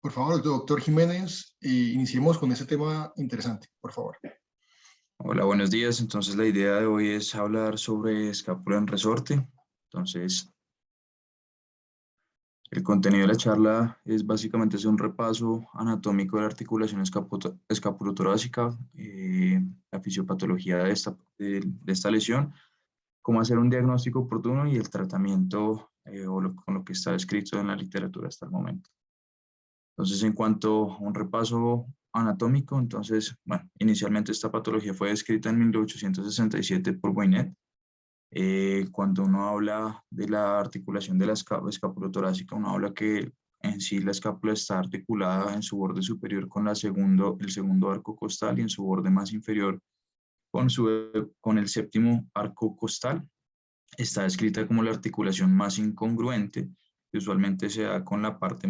Por favor, doctor Jiménez, iniciemos con este tema interesante, por favor. Hola, buenos días. Entonces, la idea de hoy es hablar sobre escápula en resorte. Entonces, el contenido de la charla es básicamente hacer un repaso anatómico de la articulación escapulotorácica, la fisiopatología de esta lesión, cómo hacer un diagnóstico oportuno y el tratamiento con lo que está escrito en la literatura hasta el momento. Entonces, en cuanto a un repaso anatómico, entonces, bueno, inicialmente esta patología fue descrita en 1867 por Boynet. Cuando uno habla de la articulación de la escapulotorácica, uno habla que en sí la escápula está articulada en su borde superior con el segundo arco costal y en su borde más inferior con el séptimo arco costal. Está descrita como la articulación más incongruente, que usualmente se da con la parte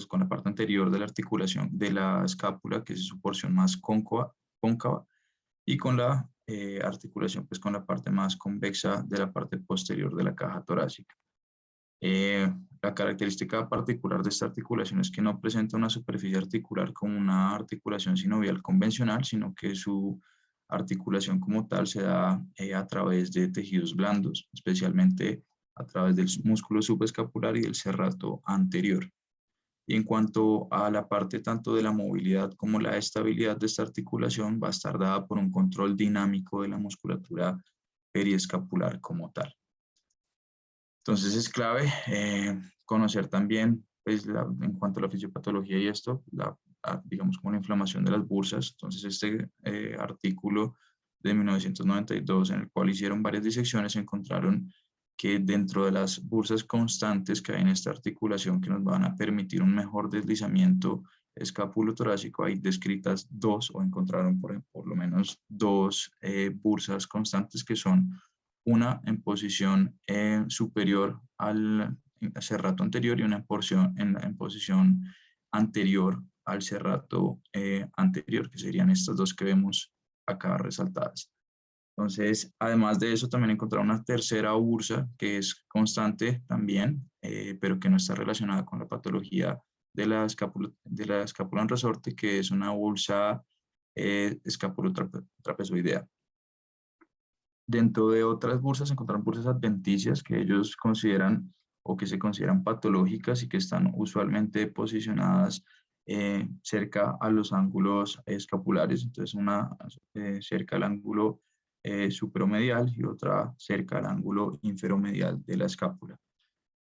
con la parte anterior de la articulación de la escápula, que es su porción más cóncava, y con la articulación, pues con la parte más convexa de la parte posterior de la caja torácica. La característica particular de esta articulación es que no presenta una superficie articular como una articulación sinovial convencional, sino que su articulación como tal se da a través de tejidos blandos, especialmente a través del músculo subescapular y del serrato anterior. Y en cuanto a la parte tanto de la movilidad como la estabilidad de esta articulación, va a estar dada por un control dinámico de la musculatura periescapular como tal. Entonces es clave conocer también, pues, en cuanto a la fisiopatología y esto, digamos como la inflamación de las bursas. Entonces este artículo de 1992, en el cual hicieron varias disecciones, encontraron que dentro de las bursas constantes que hay en esta articulación que nos van a permitir un mejor deslizamiento escapulotorácico, hay descritas dos, o encontraron por lo menos dos bursas constantes, que son una en posición superior al serrato anterior y una en posición anterior al serrato anterior, que serían estas dos que vemos acá resaltadas. Entonces, además de eso, también encontraron una tercera bursa que es constante también, pero que no está relacionada con la patología de la escápula en resorte, que es una bursa escapulotrapezoidea. Dentro de otras bursas encontraron bursas adventicias que ellos consideran o que se consideran patológicas y que están usualmente posicionadas cerca a los ángulos escapulares. Entonces, una cerca al ángulo supromedial y otra cerca al ángulo inferomedial de la escápula.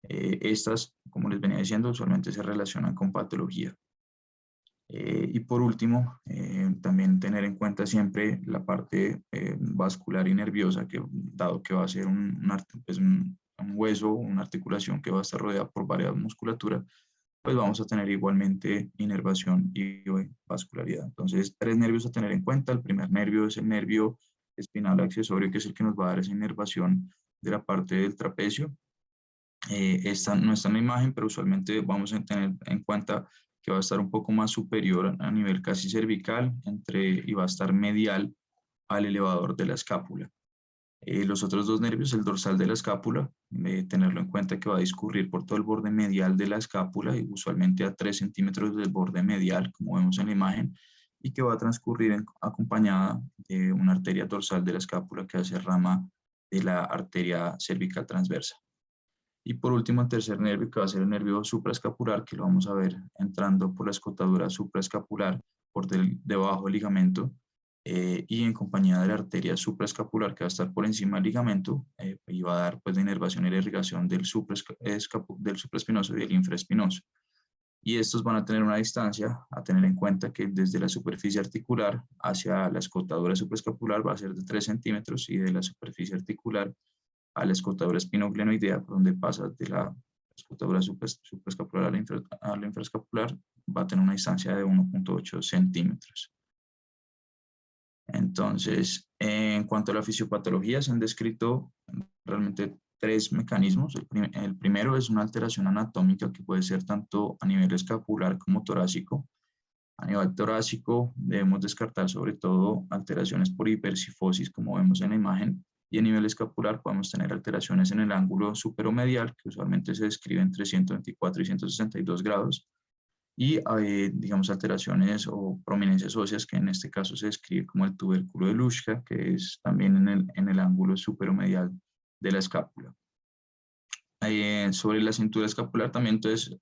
Estas, como les venía diciendo, usualmente se relacionan con patología. Y por último, también tener en cuenta siempre la parte vascular y nerviosa, que dado que va a ser un hueso, una articulación que va a estar rodeada por varias musculaturas, pues vamos a tener igualmente inervación y vascularidad. Entonces, tres nervios a tener en cuenta. El primer nervio es el nervio espinal accesorio, que es el que nos va a dar esa inervación de la parte del trapecio. Esta no está en la imagen, pero usualmente vamos a tener en cuenta que va a estar un poco más superior a nivel casi cervical y va a estar medial al elevador de la escápula. Los otros dos nervios, el dorsal de la escápula, tenerlo en cuenta que va a discurrir por todo el borde medial de la escápula y usualmente a 3 centímetros del borde medial, como vemos en la imagen, y que va a transcurrir acompañada de una arteria dorsal de la escápula que hace rama de la arteria cervical transversa. Y por último, el tercer nervio, que va a ser el nervio supraescapular, que lo vamos a ver entrando por la escotadura supraescapular, por debajo del ligamento, y en compañía de la arteria supraescapular, que va a estar por encima del ligamento, y va a dar, pues, la inervación y la irrigación del supraespinoso y del infraespinoso. Y estos van a tener una distancia a tener en cuenta que desde la superficie articular hacia la escotadura supraescapular va a ser de 3 centímetros, y de la superficie articular a la escotadura espinoglenoidea, por donde pasa de la escotadura supraescapular a la infraescapular, va a tener una distancia de 1.8 centímetros. Entonces, en cuanto a la fisiopatología, se han descrito realmente tres mecanismos. El primero es una alteración anatómica que puede ser tanto a nivel escapular como torácico. A nivel torácico debemos descartar sobre todo alteraciones por hipercifosis, como vemos en la imagen, y a nivel escapular podemos tener alteraciones en el ángulo superomedial, que usualmente se describe entre 124 y 162 grados, y digamos alteraciones o prominencias óseas que en este caso se describe como el tubérculo de Luschka, que es también en el ángulo superomedial de la escápula. Sobre la cintura escapular también, entonces,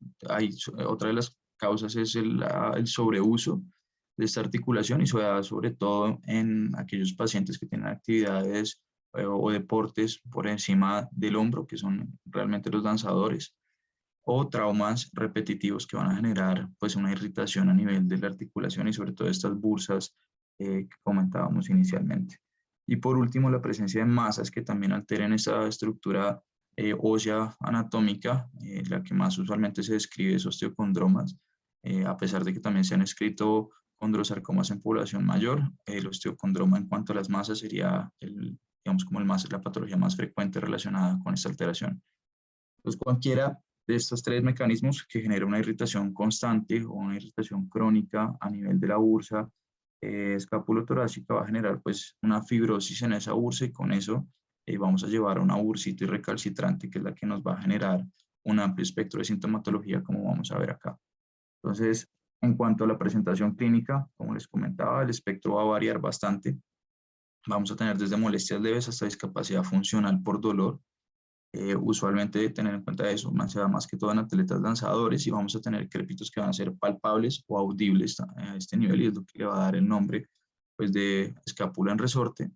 otra de las causas es el sobreuso de esta articulación y se da sobre todo en aquellos pacientes que tienen actividades o deportes por encima del hombro, que son realmente los danzadores, o traumas repetitivos que van a generar pues una irritación a nivel de la articulación y sobre todo estas bursas que comentábamos inicialmente. Y por último, la presencia de masas que también alteren esa estructura ósea anatómica, la que más usualmente se describe es osteocondromas, a pesar de que también se han escrito condrosarcomas en población mayor. El osteocondroma en cuanto a las masas sería digamos como la patología más frecuente relacionada con esta alteración. Entonces, cualquiera de estos tres mecanismos que genera una irritación constante o una irritación crónica a nivel de la bursa escapulotorácica va a generar pues una fibrosis en esa bursa y con eso vamos a llevar a una bursitis recalcitrante que es la que nos va a generar un amplio espectro de sintomatología como vamos a ver acá. Entonces, en cuanto a la presentación clínica, como les comentaba, el espectro va a variar bastante. Vamos a tener desde molestias leves hasta discapacidad funcional por dolor. Usualmente tener en cuenta eso, se da más que todo en atletas lanzadores y vamos a tener crépitos que van a ser palpables o audibles a este nivel y es lo que le va a dar el nombre pues, de escápula en resorte.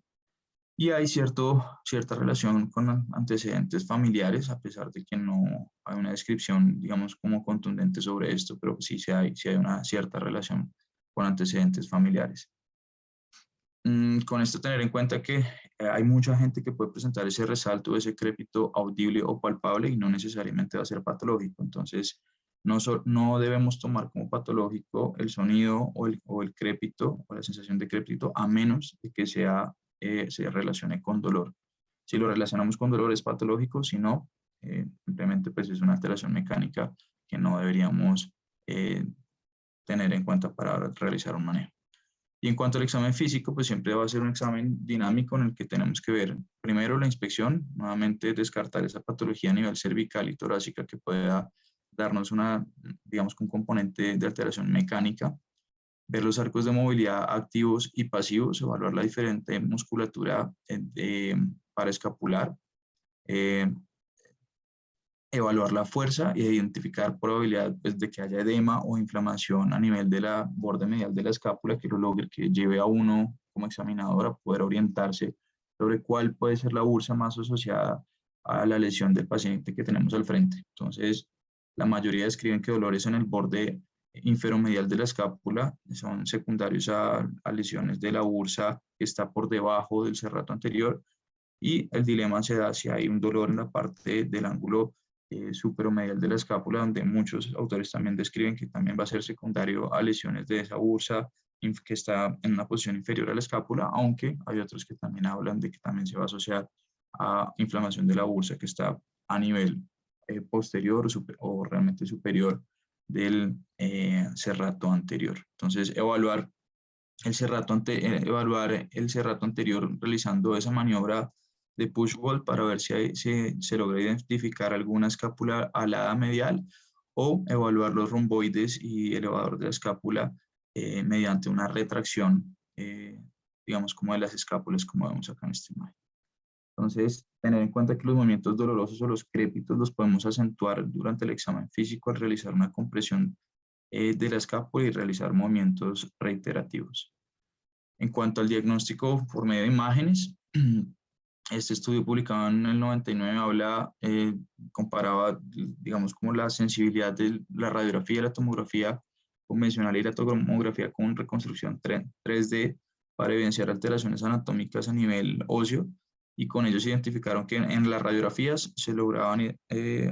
Y hay cierta relación con antecedentes familiares, a pesar de que no hay una descripción, digamos, como contundente sobre esto, pero sí hay una cierta relación con antecedentes familiares. Con esto tener en cuenta que hay mucha gente que puede presentar ese resalto, ese crépito audible o palpable y no necesariamente va a ser patológico. Entonces, no debemos tomar como patológico el sonido o el crépito o la sensación de crépito a menos de que se relacione con dolor. Si lo relacionamos con dolor es patológico, si no, simplemente pues es una alteración mecánica que no deberíamos tener en cuenta para realizar un manejo. Y en cuanto al examen físico, pues siempre va a ser un examen dinámico en el que tenemos que ver primero la inspección, nuevamente descartar esa patología a nivel cervical y torácica que pueda darnos digamos, un componente de alteración mecánica, ver los arcos de movilidad activos y pasivos, evaluar la diferente musculatura paraescapular, evaluar la fuerza y identificar probabilidad pues, de que haya edema o inflamación a nivel de la borde medial de la escápula que lo logre, que lleve a uno como examinador a poder orientarse sobre cuál puede ser la bursa más asociada a la lesión del paciente que tenemos al frente. Entonces, la mayoría describen que dolores en el borde inferomedial de la escápula son secundarios a lesiones de la bursa que está por debajo del serrato anterior y el dilema se da si hay un dolor en la parte del ángulo superomedial de la escápula, donde muchos autores también describen que también va a ser secundario a lesiones de esa bursa que está en una posición inferior a la escápula, aunque hay otros que también hablan de que también se va a asociar a inflamación de la bursa que está a nivel posterior o realmente superior del serrato anterior. Entonces, evaluar el serrato anterior realizando esa maniobra de push wall para ver si se logra identificar alguna escápula alada medial o evaluar los romboides y elevador de la escápula mediante una retracción, digamos, como de las escápulas, como vemos acá en esta imagen. Entonces, tener en cuenta que los movimientos dolorosos o los crépitos los podemos acentuar durante el examen físico al realizar una compresión de la escápula y realizar movimientos reiterativos. En cuanto al diagnóstico por medio de imágenes, este estudio publicado en el 99 comparaba, digamos, como la sensibilidad de la radiografía y la tomografía convencional y la tomografía con reconstrucción 3D para evidenciar alteraciones anatómicas a nivel óseo y con ellos identificaron que en las radiografías se lograban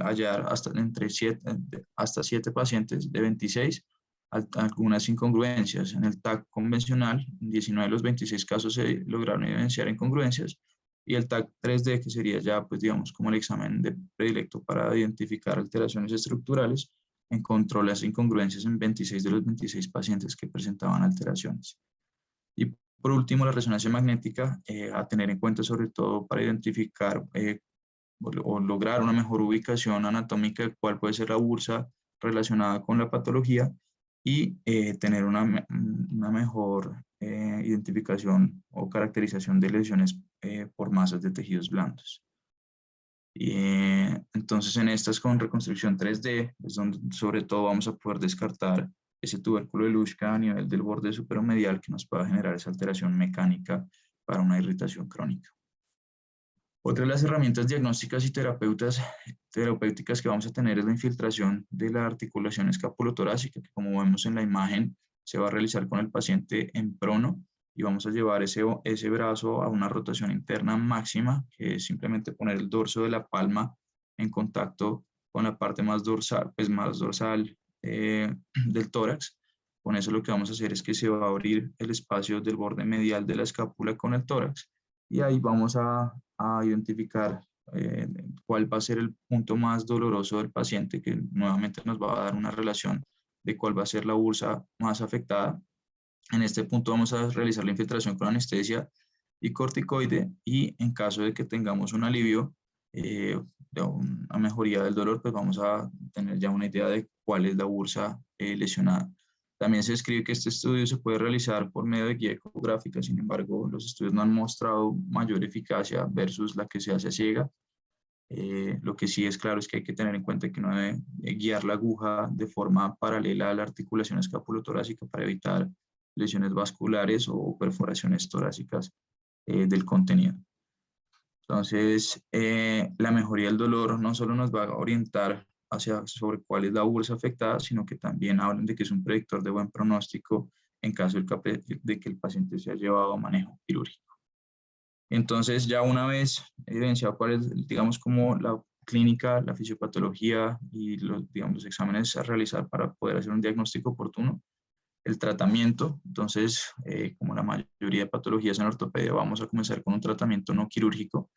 hallar hasta 7 pacientes de 26 algunas incongruencias. En el TAC convencional, en 19 de los 26 casos se lograron evidenciar incongruencias y el TAC 3D, que sería ya, pues digamos, como el examen predilecto para identificar alteraciones estructurales, encontró las incongruencias en 26 de los 26 pacientes que presentaban alteraciones. Y por último, la resonancia magnética, a tener en cuenta sobre todo para identificar o lograr una mejor ubicación anatómica de cuál puede ser la bursa relacionada con la patología, y tener una mejor identificación o caracterización de lesiones por masas de tejidos blandos. Entonces, en estas con reconstrucción 3D es donde sobre todo vamos a poder descartar ese tubérculo de Luschka a nivel del borde superomedial que nos pueda generar esa alteración mecánica para una irritación crónica. Otra de las herramientas diagnósticas y terapéuticas que vamos a tener es la infiltración de la articulación escapulotorácica, que como vemos en la imagen se va a realizar con el paciente en prono y vamos a llevar ese brazo a una rotación interna máxima, que es simplemente poner el dorso de la palma en contacto con la parte más dorsal, del tórax. Con eso lo que vamos a hacer es que se va a abrir el espacio del borde medial de la escápula con el tórax y ahí vamos a identificar cuál va a ser el punto más doloroso del paciente, que nuevamente nos va a dar una relación de cuál va a ser la bursa más afectada. En este punto vamos a realizar la infiltración con anestesia y corticoide y en caso de que tengamos un alivio de una mejoría del dolor, pues vamos a tener ya una idea de cuál es la bursa lesionada. También se describe que este estudio se puede realizar por medio de guía ecográfica, sin embargo, los estudios no han mostrado mayor eficacia versus la que se hace a ciega. Lo que sí es claro es que hay que tener en cuenta que no debe guiar la aguja de forma paralela a la articulación escapulotorácica para evitar lesiones vasculares o perforaciones torácicas del contenido. Entonces, la mejoría del dolor no solo nos va a orientar sobre cuál es la bursa afectada, sino que también hablan de que es un predictor de buen pronóstico en caso de que el paciente sea llevado a manejo quirúrgico. Entonces, ya una vez evidenciado cuál es, digamos, como la clínica, la fisiopatología y los exámenes a realizar para poder hacer un diagnóstico oportuno, el tratamiento. Entonces, como la mayoría de patologías en ortopedia, vamos a comenzar con un tratamiento no quirúrgico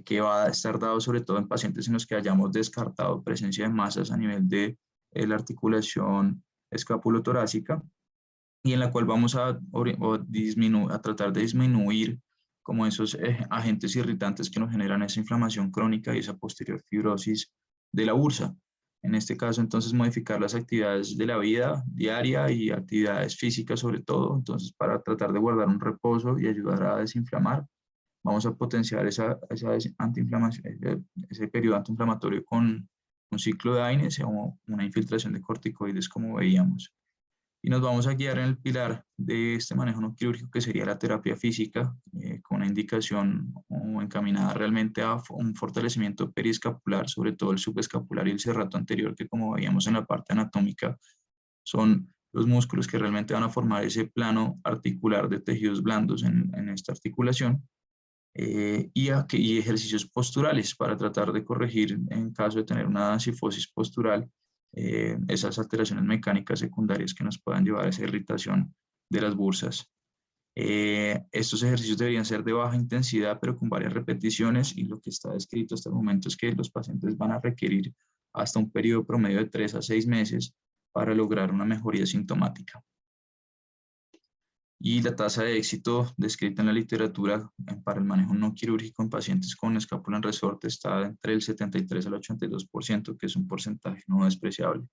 que va a estar dado sobre todo en pacientes en los que hayamos descartado presencia de masas a nivel de la articulación escapulotorácica y en la cual vamos a tratar de disminuir como esos agentes irritantes que nos generan esa inflamación crónica y esa posterior fibrosis de la bursa. En este caso, entonces, modificar las actividades de la vida diaria y actividades físicas sobre todo, entonces, para tratar de guardar un reposo y ayudar a desinflamar. Vamos a potenciar ese periodo antiinflamatorio con un ciclo de AINES o una infiltración de corticoides, como veíamos. Y nos vamos a guiar en el pilar de este manejo no quirúrgico, que sería la terapia física, con una indicación o encaminada realmente a un fortalecimiento periescapular, sobre todo el subescapular y el serrato anterior, que como veíamos en la parte anatómica, son los músculos que realmente van a formar ese plano articular de tejidos blandos en esta articulación. Y ejercicios posturales para tratar de corregir, en caso de tener una cifosis postural, esas alteraciones mecánicas secundarias que nos puedan llevar a esa irritación de las bursas. Estos ejercicios deberían ser de baja intensidad, pero con varias repeticiones, y lo que está descrito hasta el momento es que los pacientes van a requerir hasta un periodo promedio de 3 a 6 meses para lograr una mejoría sintomática. Y la tasa de éxito descrita en la literatura para el manejo no quirúrgico en pacientes con escápula en resorte está entre el 73 al 82%, que es un porcentaje no despreciable.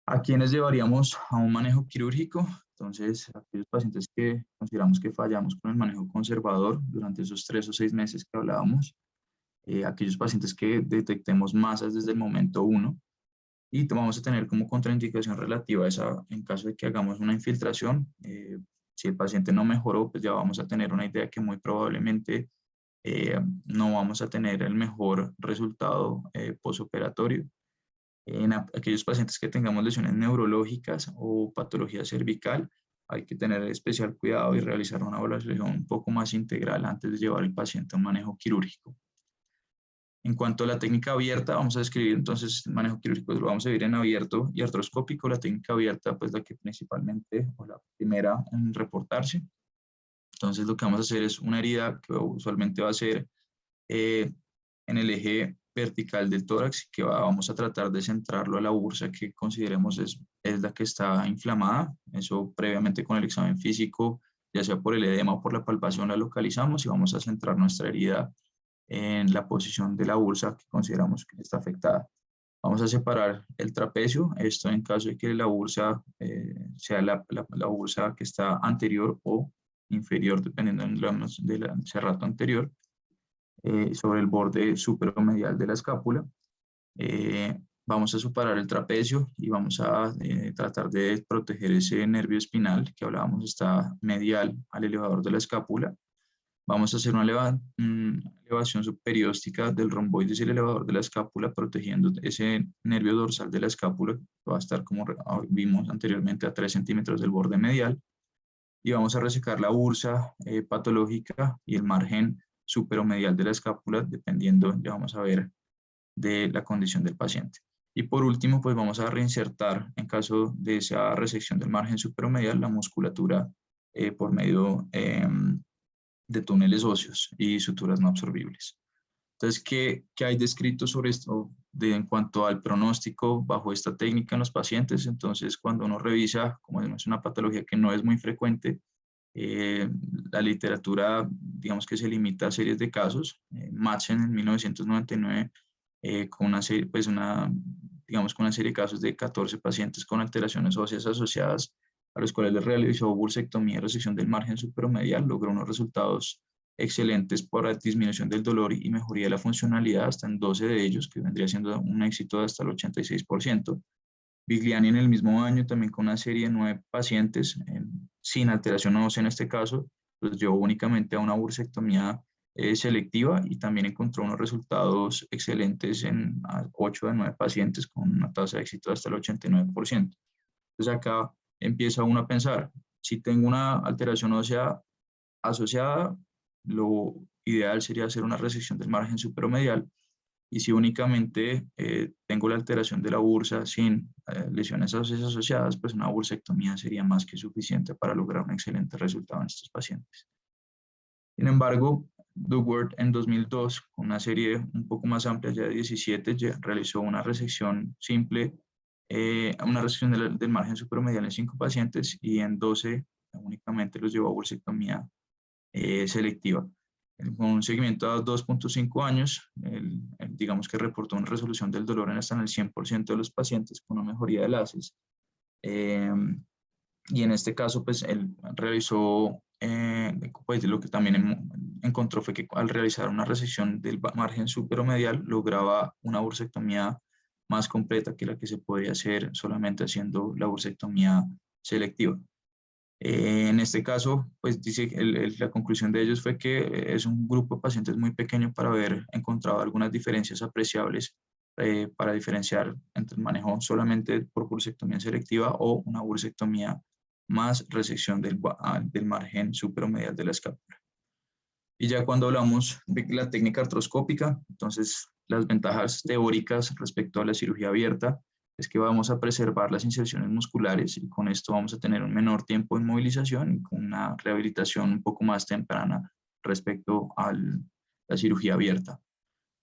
¿A quiénes llevaríamos a un manejo quirúrgico? Entonces, aquellos pacientes que consideramos que fallamos con el manejo conservador durante esos 3 o 6 meses que hablábamos, aquellos pacientes que detectemos masas desde el momento 1, y vamos a tener como contraindicación relativa esa, en caso de que hagamos una infiltración. Si el paciente no mejoró, pues ya vamos a tener una idea que muy probablemente no vamos a tener el mejor resultado posoperatorio. En aquellos pacientes que tengamos lesiones neurológicas o patología cervical, hay que tener especial cuidado y realizar una evaluación un poco más integral antes de llevar al paciente a un manejo quirúrgico. En cuanto a la técnica abierta, vamos a describir entonces el manejo quirúrgico, lo vamos a ver en abierto y artroscópico. La técnica abierta, pues la que principalmente, o la primera en reportarse. Entonces lo que vamos a hacer es una herida que usualmente va a ser en el eje vertical del tórax, que vamos a tratar de centrarlo a la bursa que consideremos es la que está inflamada. Eso previamente con el examen físico, ya sea por el edema o por la palpación, la localizamos y vamos a centrar nuestra herida en la posición de la bursa que consideramos que está afectada. Vamos a separar el trapecio, esto en caso de que la bursa sea la bursa que está anterior o inferior, dependiendo del cerrato anterior, sobre el borde superomedial de la escápula. Vamos a separar el trapecio y vamos a tratar de proteger ese nervio espinal que hablábamos, está medial al elevador de la escápula. Vamos a hacer una elevación subperióstica del romboides y el elevador de la escápula, protegiendo ese nervio dorsal de la escápula, que va a estar, como vimos anteriormente, a 3 centímetros del borde medial. Y vamos a resecar la bursa patológica y el margen superomedial de la escápula, dependiendo, ya vamos a ver, de la condición del paciente. Y por último, pues vamos a reinsertar, en caso de esa resección del margen superomedial, la musculatura por medio de túneles óseos y suturas no absorbibles. Entonces, ¿qué hay descrito sobre esto en cuanto al pronóstico bajo esta técnica en los pacientes? Entonces, cuando uno revisa, como es una patología que no es muy frecuente, la literatura, digamos que se limita a series de casos. Madsen en 1999, con una serie, pues digamos, con una serie de casos de 14 pacientes con alteraciones óseas asociadas, a los cuales les realizó bursectomía y resección del margen superomedial, logró unos resultados excelentes por la disminución del dolor y mejoría de la funcionalidad hasta en 12 de ellos, que vendría siendo un éxito de hasta el 86%. Vigliani en el mismo año, también con una serie de 9 pacientes, sin alteración ósea en este caso, los llevó únicamente a una bursectomía selectiva y también encontró unos resultados excelentes en 8 de 9 pacientes con una tasa de éxito hasta el 89%. Entonces acá empieza uno a pensar, si tengo una alteración ósea asociada, lo ideal sería hacer una resección del margen superomedial, y si únicamente tengo la alteración de la bursa sin lesiones óseas asociadas, pues una bursectomía sería más que suficiente para lograr un excelente resultado en estos pacientes. Sin embargo, Duckworth en 2002, con una serie un poco más amplia, ya de 17, realizó una resección simple, una resección del margen superomedial en 5 pacientes y en 12 únicamente los llevó a bursectomía selectiva. Con un seguimiento a 2.5 años, digamos que reportó una resolución del dolor en hasta en el 100% de los pacientes con una mejoría del ACES. Y en este caso, pues él realizó, pues lo que también encontró fue que al realizar una resección del margen superomedial lograba una bursectomía más completa que la que se podía hacer solamente haciendo la bursectomía selectiva. En este caso, pues dice, la conclusión de ellos fue que es un grupo de pacientes muy pequeño para haber encontrado algunas diferencias apreciables para diferenciar entre el manejo solamente por bursectomía selectiva o una bursectomía más resección del margen superomedial de la escápula. Y ya cuando hablamos de la técnica artroscópica, entonces las ventajas teóricas respecto a la cirugía abierta es que vamos a preservar las inserciones musculares y con esto vamos a tener un menor tiempo de inmovilización y con una rehabilitación un poco más temprana respecto a la cirugía abierta.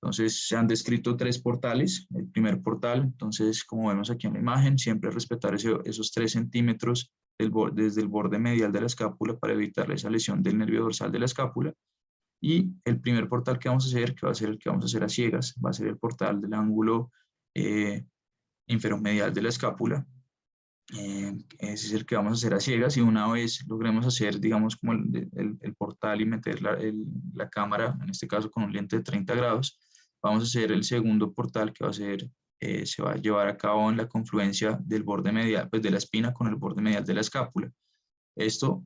Entonces se han descrito 3 portales. El primer portal, entonces como vemos aquí en la imagen, siempre respetar esos 3 centímetros desde el borde medial de la escápula para evitar esa lesión del nervio dorsal de la escápula. Y el primer portal que vamos a hacer, que va a ser el que vamos a hacer a ciegas, va a ser el portal del ángulo inferomedial de la escápula. Ese es el que vamos a hacer a ciegas y una vez logremos hacer, digamos, como el portal y meter la cámara, en este caso con un lente de 30 grados, vamos a hacer el segundo portal que va a ser, se va a llevar a cabo en la confluencia del borde medial, pues de la espina con el borde medial de la escápula. Esto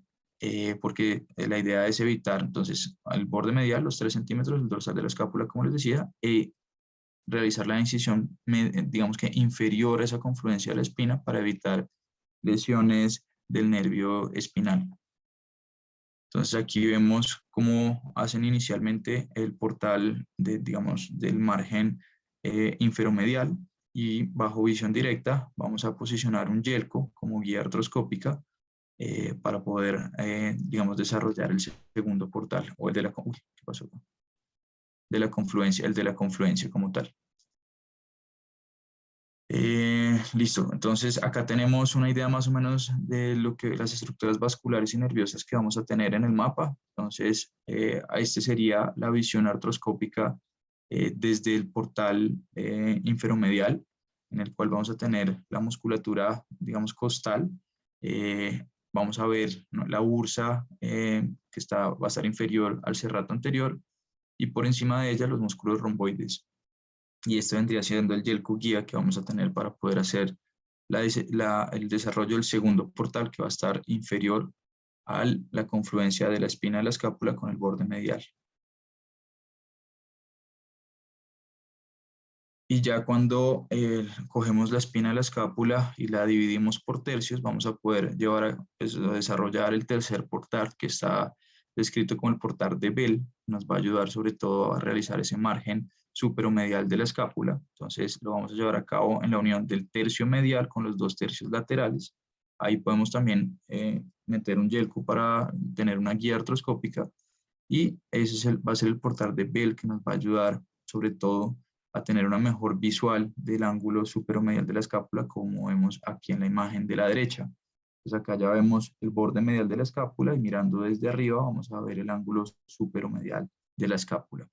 porque la idea es evitar, entonces, al borde medial, los 3 centímetros, el dorsal de la escápula, como les decía, y realizar la incisión, digamos que inferior a esa confluencia de la espina para evitar lesiones del nervio espinal. Entonces aquí vemos cómo hacen inicialmente el portal digamos, del margen inferomedial y bajo visión directa vamos a posicionar un yelco como guía artroscópica para poder, digamos, desarrollar el segundo portal o el de la, ¿qué pasó? De la confluencia, el de la confluencia como tal. Listo, entonces acá tenemos una idea más o menos de lo que las estructuras vasculares y nerviosas que vamos a tener en el mapa. Entonces, este sería la visión artroscópica desde el portal inferomedial. en el cual vamos a tener la musculatura, digamos, costal. Vamos a ver, ¿no?, la bursa que va a estar inferior al serrato anterior, y por encima de ella los músculos romboides. Y este vendría siendo el yelco guía que vamos a tener para poder hacer el desarrollo del segundo portal, que va a estar inferior a la confluencia de la espina de la escápula con el borde medial. Y ya cuando cogemos la espina de la escápula y la dividimos por tercios, vamos a poder a desarrollar el tercer portal, que está descrito como el portal de Bell. Nos va a ayudar sobre todo a realizar ese margen superomedial de la escápula. Entonces lo vamos a llevar a cabo en la unión del tercio medial con los 2 tercios laterales. Ahí podemos también meter un yelco para tener una guía artroscópica, y ese va a ser el portal de Bell, que nos va a ayudar sobre todo a tener una mejor visual del ángulo superomedial de la escápula, como vemos aquí en la imagen de la derecha. Pues acá ya vemos el borde medial de la escápula, y mirando desde arriba vamos a ver el ángulo superomedial de la escápula.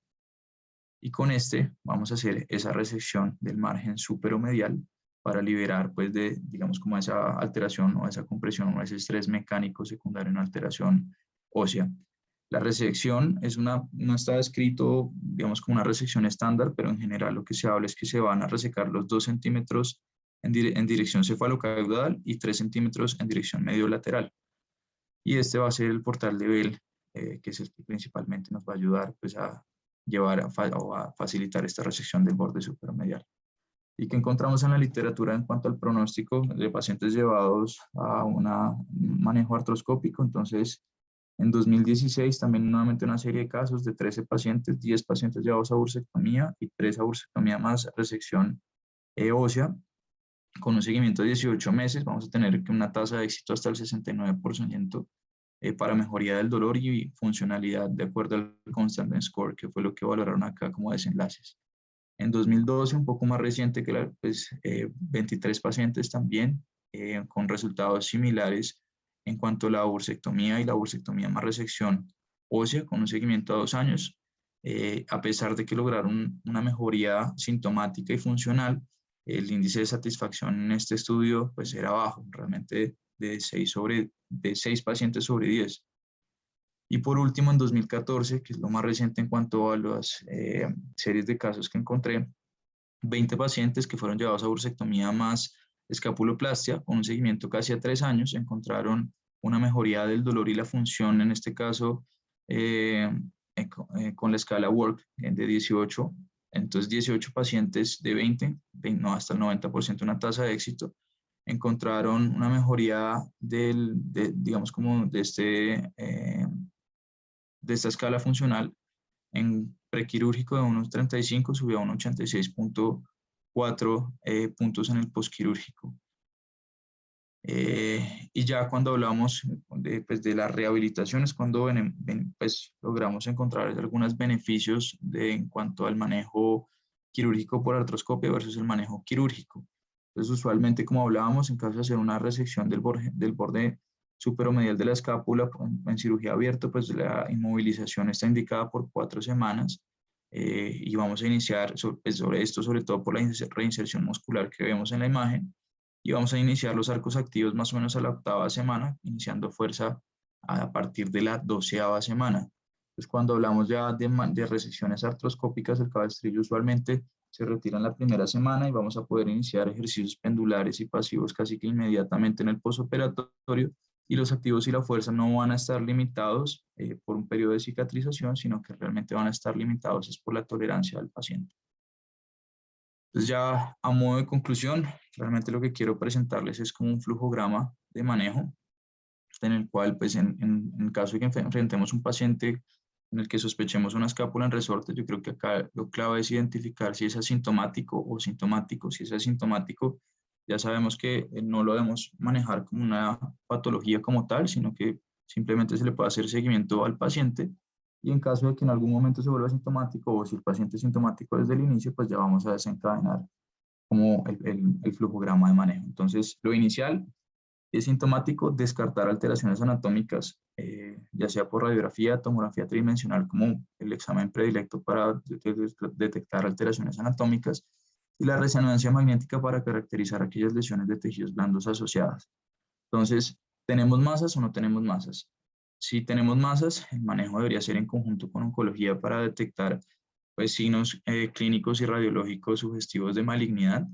Y con este vamos a hacer esa resección del margen superomedial para liberar, pues, digamos, como esa alteración o esa compresión o ese estrés mecánico secundario en alteración ósea. La resección no está descrito, digamos, como una resección estándar, pero en general lo que se habla es que se van a resecar los 2 centímetros en dirección cefalocaudal y 3 centímetros en dirección medio-lateral. Y este va a ser el portal de Bell, que es el que principalmente nos va a ayudar, pues, a llevar o a facilitar esta resección del borde superomedial. ¿Y qué encontramos en la literatura en cuanto al pronóstico de pacientes llevados a un manejo artroscópico? Entonces, en 2016, también nuevamente una serie de casos de 13 pacientes, 10 pacientes llevados a bursectomía y 3 a bursectomía más resección ósea, con un seguimiento de 18 meses. Vamos a tener una tasa de éxito hasta el 69% para mejoría del dolor y funcionalidad, de acuerdo al Constantin Score, que fue lo que valoraron acá como desenlaces. En 2012, un poco más reciente, 23 pacientes también con resultados similares en cuanto a la bursectomía y la bursectomía más resección ósea, con un seguimiento a 2 años. A pesar de que lograron una mejoría sintomática y funcional, el índice de satisfacción en este estudio, pues, era bajo, realmente de 6 pacientes sobre 10. Y por último, en 2014, que es lo más reciente en cuanto a las series de casos que encontré, 20 pacientes que fueron llevados a bursectomía más escapuloplastia, con un seguimiento casi a 3 años, encontraron una mejoría del dolor y la función, en este caso con la escala WORK de 18. Entonces, 18 pacientes de 20, no, hasta el 90%, una tasa de éxito, encontraron una mejoría digamos, como de esta escala funcional. En prequirúrgico de 1.35 subió a 1.86.4 puntos en el posquirúrgico. Y ya cuando hablamos pues, de las rehabilitaciones, cuando pues, logramos encontrar algunos beneficios en cuanto al manejo quirúrgico por artroscopia versus el manejo quirúrgico. Entonces, usualmente, como hablábamos, en caso de hacer una resección del borde superomedial de la escápula en cirugía abierta, pues la inmovilización está indicada por 4 semanas, y vamos a iniciar sobre esto, sobre todo por la reinserción muscular que vemos en la imagen, y vamos a iniciar los arcos activos más o menos a la 8ª semana, iniciando fuerza a partir de la 12ª semana. Entonces, cuando hablamos ya de resecciones artroscópicas, el cabestrillo usualmente se retira en la 1ª semana, y vamos a poder iniciar ejercicios pendulares y pasivos casi que inmediatamente en el posoperatorio, y los activos y la fuerza no van a estar limitados por un periodo de cicatrización, sino que realmente van a estar limitados por la tolerancia del paciente. Entonces, ya a modo de conclusión, realmente lo que quiero presentarles es como un flujograma de manejo, en el cual, pues, en caso de que enfrentemos un paciente en el que sospechemos una escápula en resorte, yo creo que acá lo clave es identificar si es asintomático o sintomático. Si es asintomático, ya sabemos que no lo debemos manejar como una patología como tal, sino que simplemente se le puede hacer seguimiento al paciente, y en caso de que en algún momento se vuelva asintomático, o si el paciente es sintomático desde el inicio, pues ya vamos a desencadenar como el flujograma de manejo. Entonces, lo inicial es sintomático, descartar alteraciones anatómicas, ya sea por radiografía, tomografía tridimensional como el examen predilecto para detectar alteraciones anatómicas, y la resonancia magnética para caracterizar aquellas lesiones de tejidos blandos asociadas. Entonces, ¿tenemos masas o no tenemos masas? Si tenemos masas, el manejo debería ser en conjunto con oncología para detectar pues, signos clínicos y radiológicos sugestivos de malignidad.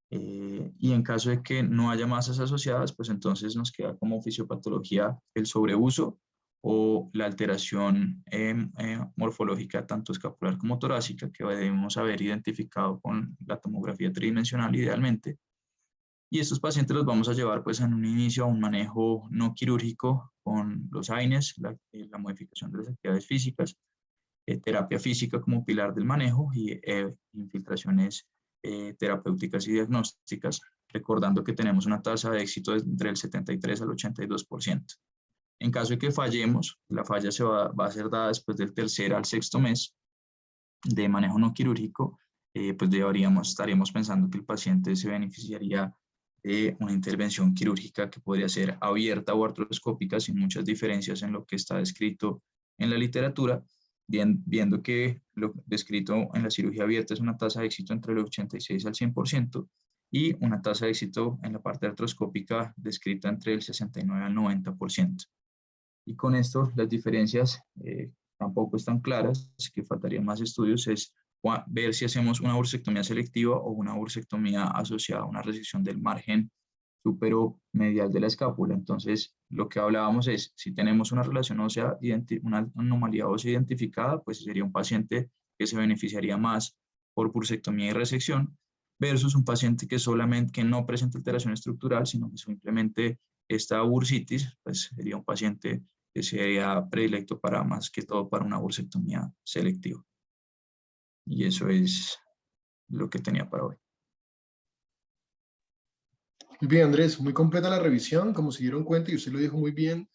Y en caso de que no haya masas asociadas, pues entonces nos queda como fisiopatología el sobreuso o la alteración morfológica tanto escapular como torácica que debemos haber identificado con la tomografía tridimensional idealmente. Y estos pacientes los vamos a llevar pues en un inicio a un manejo no quirúrgico con los AINES, la modificación de las actividades físicas, terapia física como pilar del manejo y infiltraciones terapéuticas y diagnósticas, recordando que tenemos una tasa de éxito entre el 73 al 82%. En caso de que fallemos, la falla va a ser dada después del tercer al sexto mes de manejo no quirúrgico, pues estaríamos pensando que el paciente se beneficiaría de una intervención quirúrgica que podría ser abierta o artroscópica sin muchas diferencias en lo que está descrito en la literatura, viendo que lo descrito en la cirugía abierta es una tasa de éxito entre el 86 al 100% y una tasa de éxito en la parte artroscópica descrita entre el 69 al 90%. Y con esto las diferencias tampoco están claras, así que faltarían más estudios, es ver si hacemos una bursectomía selectiva o una bursectomía asociada a una resección del margen superomedial de la escápula. Entonces, lo que hablábamos es, si tenemos una relación ósea, una anomalía ósea identificada, pues sería un paciente que se beneficiaría más por bursectomía y resección, versus un paciente que no presenta alteración estructural, sino que simplemente esta bursitis, pues sería un paciente que sería predilecto para más que todo para una bursectomía selectiva. Y eso es lo que tenía para hoy. Muy bien, Andrés, muy completa la revisión, como se dieron cuenta, y usted lo dijo muy bien.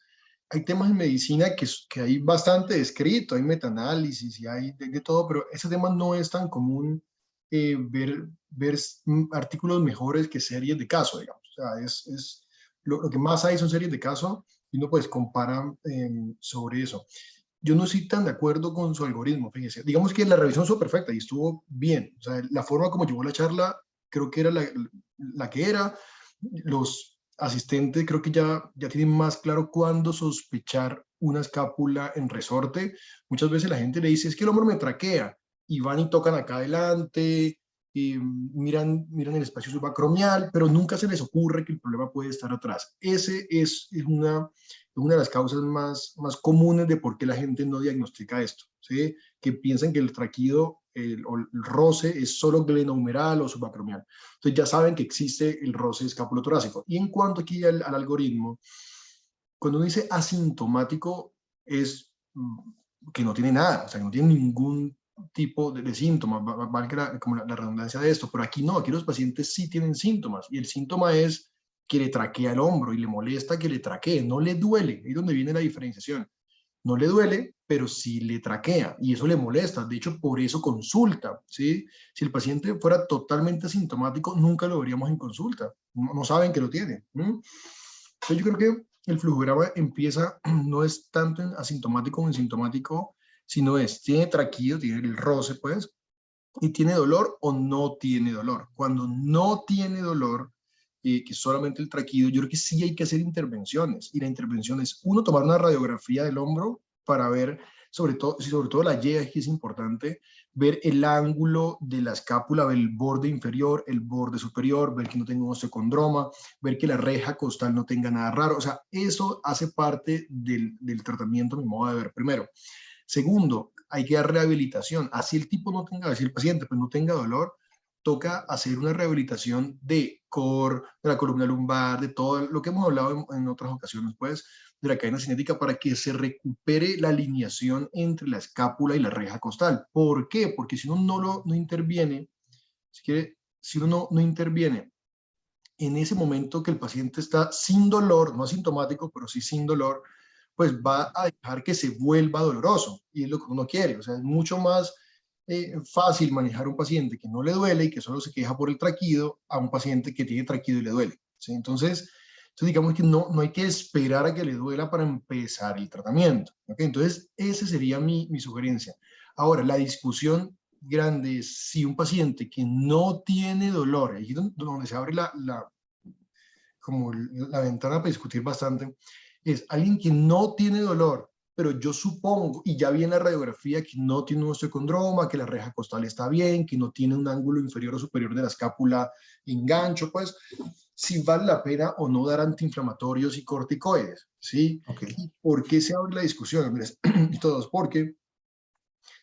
Hay temas en medicina que hay bastante escrito, hay metaanálisis y hay de todo, pero ese tema no es tan común ver artículos mejores que series de caso, digamos. O sea, lo que más hay son series de caso y uno pues compara sobre eso. Yo no estoy tan de acuerdo con su algoritmo, fíjese. Digamos que la revisión estuvo perfecta y estuvo bien. O sea, la forma como llevó la charla creo que era la que era. Los asistentes creo que ya tienen más claro cuándo sospechar una escápula en resorte. Muchas veces la gente le dice, es que el hombro me traquea, y van y tocan acá adelante, y miran el espacio subacromial, pero nunca se les ocurre que el problema puede estar atrás. Ese es una de las causas más comunes de por qué la gente no diagnostica esto, ¿sí? Que piensan que el traquídeo o el roce es solo glenohumeral o subacromial. Entonces ya saben que existe el roce escapulotorácico. Y en cuanto aquí al algoritmo, cuando uno dice asintomático es que no tiene nada, o sea, que no tiene ningún tipo de síntomas, valga como la redundancia de esto, pero aquí no, aquí los pacientes sí tienen síntomas, y el síntoma es que le traquea el hombro y le molesta que le traquee, no le duele, ahí es donde viene la diferenciación. No le duele, pero sí le traquea y eso le molesta. De hecho, por eso consulta, ¿sí? Si el paciente fuera totalmente asintomático, nunca lo veríamos en consulta. No saben que lo tiene. Entonces, yo creo que el flujograma empieza, no es tanto en asintomático o en sintomático, sino tiene traquídeo, tiene el roce, pues, y tiene dolor o no tiene dolor. Cuando no tiene dolor, que solamente el traquídeo, yo creo que sí hay que hacer intervenciones. Y la intervención es, uno, tomar una radiografía del hombro para ver, sobre todo la Y, que es importante, ver el ángulo de la escápula, ver el borde inferior, el borde superior, ver que no tenga un osteocondroma, ver que la reja costal no tenga nada raro. O sea, eso hace parte del tratamiento, a mi modo de ver, primero. Segundo, hay que dar rehabilitación. Así el tipo no tenga, así el paciente pues no tenga dolor, toca hacer una rehabilitación de core, de la columna lumbar, de todo lo que hemos hablado en otras ocasiones, pues, de la cadena cinética para que se recupere la alineación entre la escápula y la reja costal. ¿Por qué? Porque si uno no interviene, si uno no interviene en ese momento que el paciente está sin dolor, no asintomático, pero sí sin dolor, pues va a dejar que se vuelva doloroso, y es lo que uno quiere. O sea, es mucho más fácil manejar a un paciente que no le duele y que solo se queja por el traquídeo a un paciente que tiene traquídeo y le duele, ¿sí? Entonces digamos que no hay que esperar a que le duela para empezar el tratamiento, ¿okay? Entonces esa sería mi sugerencia. Ahora, la discusión grande es si un paciente que no tiene dolor, ahí es donde se abre como la ventana para discutir bastante, es alguien que no tiene dolor, pero yo supongo, y ya vi en la radiografía que no tiene un osteocondroma, que la reja costal está bien, que no tiene un ángulo inferior o superior de la escápula en gancho, pues si vale la pena o no dar antiinflamatorios y corticoides, ¿sí? Ok. ¿Y por qué se abre la discusión, Andrés? Todos, porque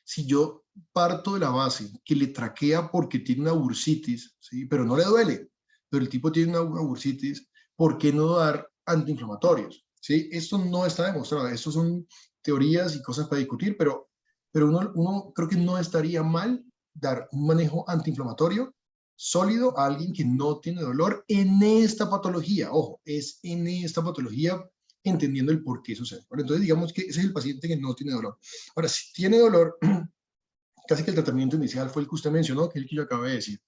si yo parto de la base que le traquea porque tiene una bursitis, ¿sí? Pero no le duele, pero el tipo tiene una bursitis, ¿por qué no dar antiinflamatorios? ¿Sí? Esto no está demostrado, esto son teorías y cosas para discutir, pero uno creo que no estaría mal dar un manejo antiinflamatorio sólido a alguien que no tiene dolor en esta patología. Ojo, es en esta patología entendiendo el por qué sucede. Bueno, entonces digamos que ese es el paciente que no tiene dolor. Ahora, si tiene dolor, casi que el tratamiento inicial fue el que usted mencionó, que es el que yo acabé de decir.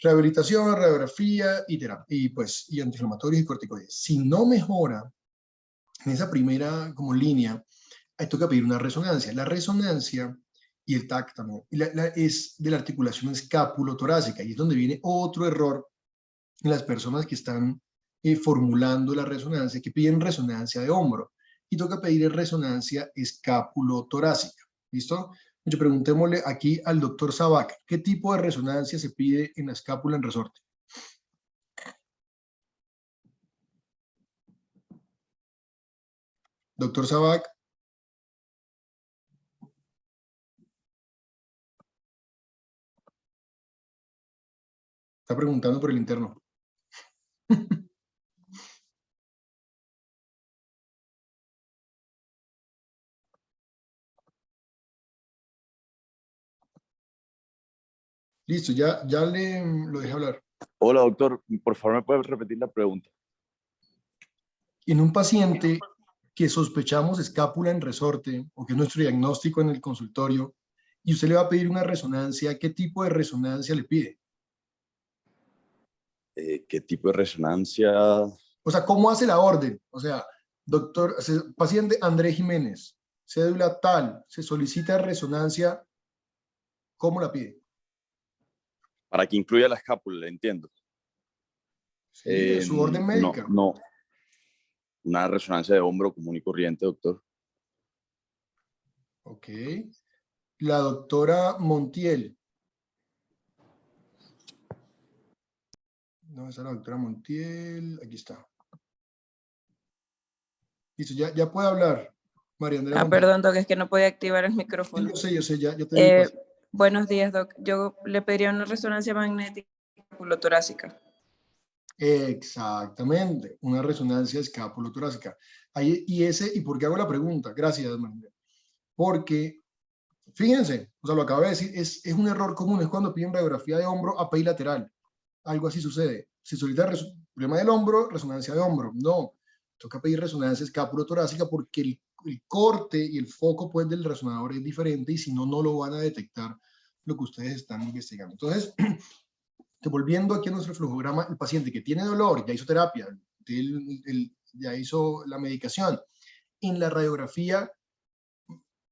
Rehabilitación, radiografía y terapia, y antiinflamatorios y corticoides. Si no mejora en esa primera como línea, ahí toca pedir una resonancia. La resonancia y el TAC también es de la articulación escápulo-torácica, y es donde viene otro error en las personas que están formulando la resonancia, que piden resonancia de hombro, y toca pedir resonancia escápulo-torácica. ¿Listo? Yo preguntémosle aquí al doctor Sabac, ¿qué tipo de resonancia se pide en la escápula en resorte? Doctor Sabac, está preguntando por el interno. Listo, ya lo dejé hablar. Hola, doctor. Por favor, ¿me puedes repetir la pregunta? En un paciente que sospechamos escápula en resorte, o que es nuestro diagnóstico en el consultorio, y usted le va a pedir una resonancia, ¿qué tipo de resonancia le pide? ¿Qué tipo de resonancia? O sea, ¿cómo hace la orden? O sea, doctor, paciente Andrés Jiménez, cédula tal, se solicita resonancia, ¿cómo la pide? Para que incluya la escápula, entiendo. Sí, en su orden No, médica. no. Una resonancia de hombro común y corriente, doctor. Ok. La doctora Montiel. ¿Dónde está la doctora Montiel? Aquí está. Listo, ya puede hablar, María Andrea Montiel. Perdón, Doc, es que no podía activar el Sí, micrófono. yo sé, ya te vi. Buenos días, Doc. Yo le pediría una resonancia magnética escapulotorácica. Exactamente, una resonancia escapulotorácica. ¿Y por qué hago la pregunta? Gracias, María. Porque, fíjense, o sea, lo acabo de decir, es un error común, es cuando piden radiografía de hombro API lateral. Algo así sucede. Si solicita problema del hombro, resonancia de hombro. No, toca pedir resonancia escapulotorácica porque el corte y el foco pues, del resonador es diferente, y si no, no lo van a detectar lo que ustedes están investigando. Entonces, volviendo aquí a nuestro flujograma, el paciente que tiene dolor, ya hizo terapia, ya hizo la medicación, en la radiografía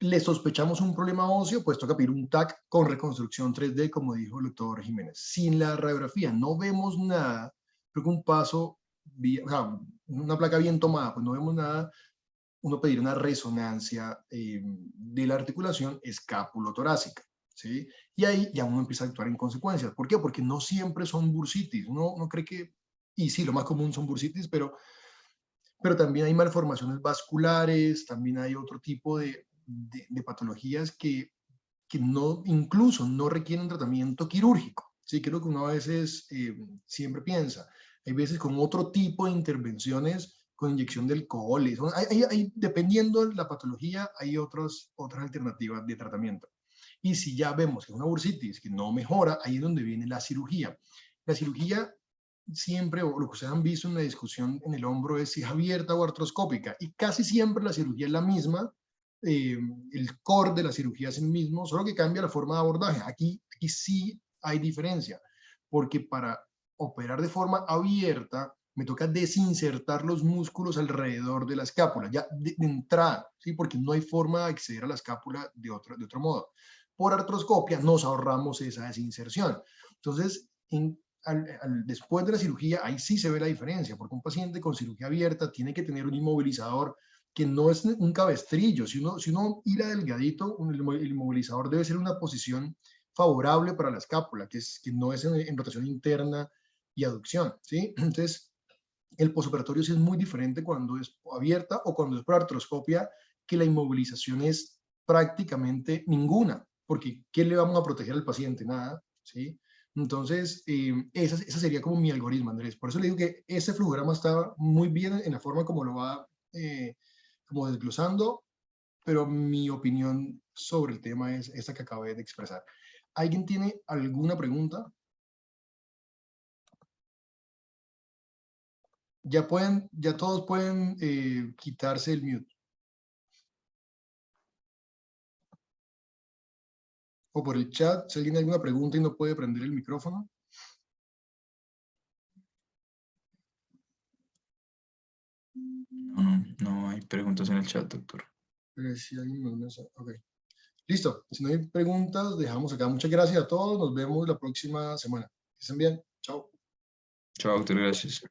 le sospechamos un problema óseo, pues toca pedir un TAC con reconstrucción 3D, como dijo el doctor Jiménez. Si en la radiografía no vemos nada, creo que un paso, o sea, una placa bien tomada, pues no vemos nada, uno pedir una resonancia de la articulación escápulo-torácica, ¿sí? Y ahí ya uno empieza a actuar en consecuencia. ¿Por qué? Porque no siempre son bursitis. Uno cree que, y sí, lo más común son bursitis, pero también hay malformaciones vasculares, también hay otro tipo de patologías que no, incluso no requieren tratamiento quirúrgico. Sí, creo que uno a veces siempre piensa. Hay veces con otro tipo de intervenciones, con inyección de alcohol. Dependiendo de la patología, hay otras alternativas de tratamiento. Y si ya vemos que es una bursitis que no mejora, ahí es donde viene la cirugía. La cirugía siempre, o lo que ustedes han visto en la discusión en el hombro, es si es abierta o artroscópica. Y casi siempre la cirugía es la misma, el core de la cirugía es el mismo, solo que cambia la forma de abordaje. Aquí sí hay diferencia, porque para operar de forma abierta me toca desinsertar los músculos alrededor de la escápula, ya de entrada, ¿sí? Porque no hay forma de acceder a la escápula de otro modo. por artroscopia, nos ahorramos esa desinserción. Entonces, después de la cirugía, ahí sí se ve la diferencia, porque un paciente con cirugía abierta tiene que tener un inmovilizador que no es un cabestrillo. Si uno hila delgadito, el inmovilizador debe ser una posición favorable para la escápula, que no es en rotación interna y aducción, ¿sí? Entonces, el posoperatorio sí es muy diferente cuando es abierta o cuando es por artroscopia, que la inmovilización es prácticamente ninguna, porque ¿qué le vamos a proteger al paciente? Nada, ¿sí? Entonces, esa sería como mi algoritmo, Andrés. Por eso le digo que ese flujograma está muy bien en la forma como lo va como desglosando, pero mi opinión sobre el tema es esta que acabé de expresar. ¿Alguien tiene alguna pregunta? Ya todos pueden quitarse el mute. O por el chat, si alguien tiene alguna pregunta y no puede prender el micrófono. No hay preguntas en el chat, doctor. Si alguien okay. Listo, si no hay preguntas, dejamos acá. Muchas gracias a todos, nos vemos la próxima semana. Que estén bien, chao. Chao, doctor, gracias.